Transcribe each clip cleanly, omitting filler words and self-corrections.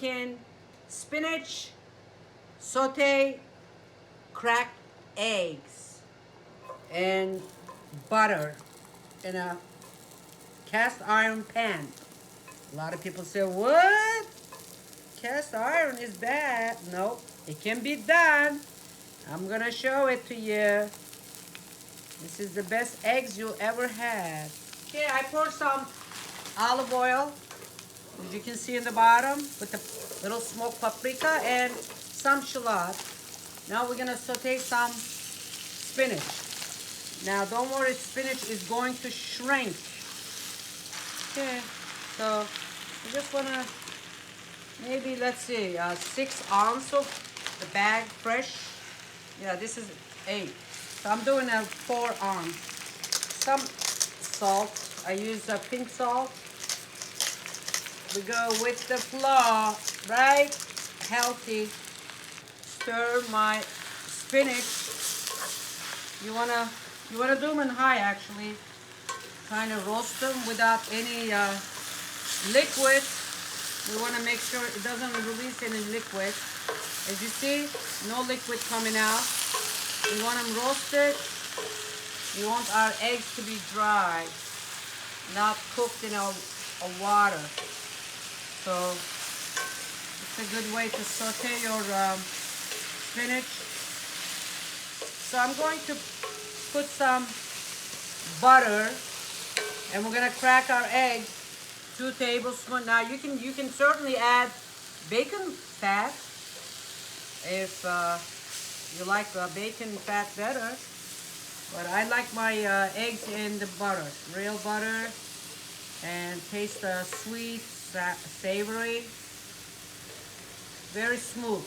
making spinach, saute, cracked eggs, and butter in a cast iron pan. A lot of people say, what? Cast iron is bad. No, it can be done. I'm gonna show it to you. This is the best eggs you ever had. Okay, I poured some olive oil, as you can see in the bottom, with the little smoked paprika and some shallots. Now we're gonna saute some spinach. Now don't worry, spinach is going to shrink. Okay, so I just wanna, maybe, let's see, 6 ounces of the bag fresh. Yeah, this is 8. So I'm doing a 4 ounce. Some salt. I use pink salt. We go with the flour, right? Healthy. Stir my spinach. You wanna do them in high, actually. Kind of roast them without any liquid. We want to make sure it doesn't release any liquid. As you see, no liquid coming out. We want them roasted. We want our eggs to be dry, not cooked in a water. So it's a good way to saute your spinach. So I'm going to put some butter, and we're gonna crack our eggs. 2 tablespoons. Now you can certainly add bacon fat if you like bacon fat better, but I like my eggs in the butter, real butter, and taste sweet, savory, very smooth.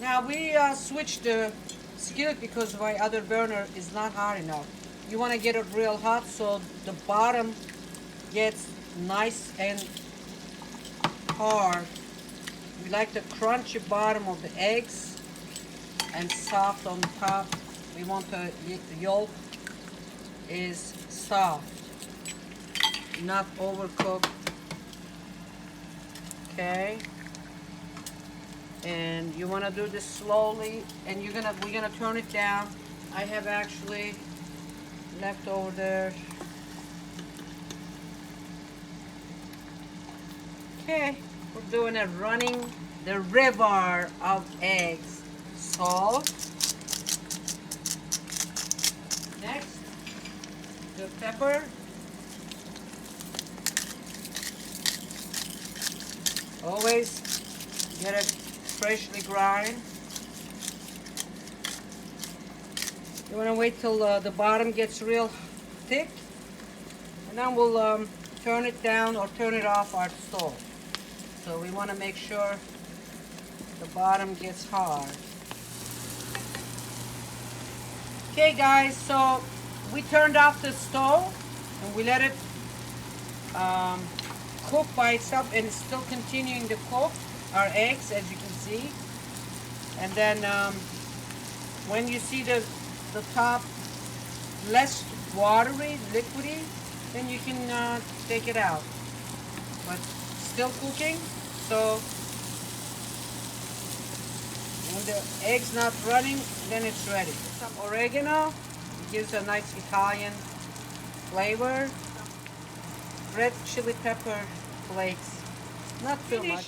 Now we switched the skillet because my other burner is not hot enough. You want to get it real hot so the bottom gets nice and hard. We like the crunchy bottom of the eggs and soft on the top. We want the yolk is soft, not overcooked. Okay, and you want to do this slowly, and we're gonna turn it down. I have actually left over there. Okay, we're doing running the river of eggs. Salt. Next, the pepper. Always get it freshly grind. You want to wait till the bottom gets real thick, and then we'll turn it down or turn it off our stove. So we want to make sure the bottom gets hard. Okay guys, so we turned off the stove and we let it cook by itself, and it's still continuing to cook our eggs, as you can see. And then when you see the top less watery, liquidy, then you can take it out. But still cooking, so when the egg's not running, then it's ready. Some oregano, it gives a nice Italian flavor. Red chili pepper flakes, not too much.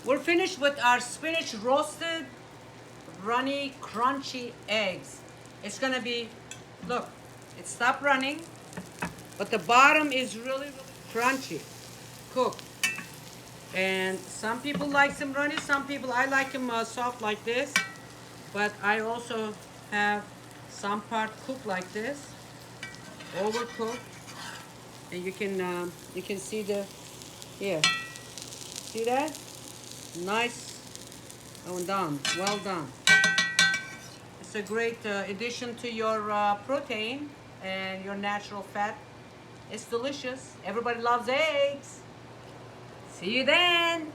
We're finished with our spinach roasted, runny, crunchy eggs. It's gonna be, look, it stopped running, but the bottom is really, really crunchy, cooked. And some people like them runny, some people, I like them soft like this, but I also have some part cooked like this, overcooked. And you can see the, here, see that? Nice and done, well done. It's a great addition to your protein and your natural fat. It's delicious. Everybody loves eggs. See you then.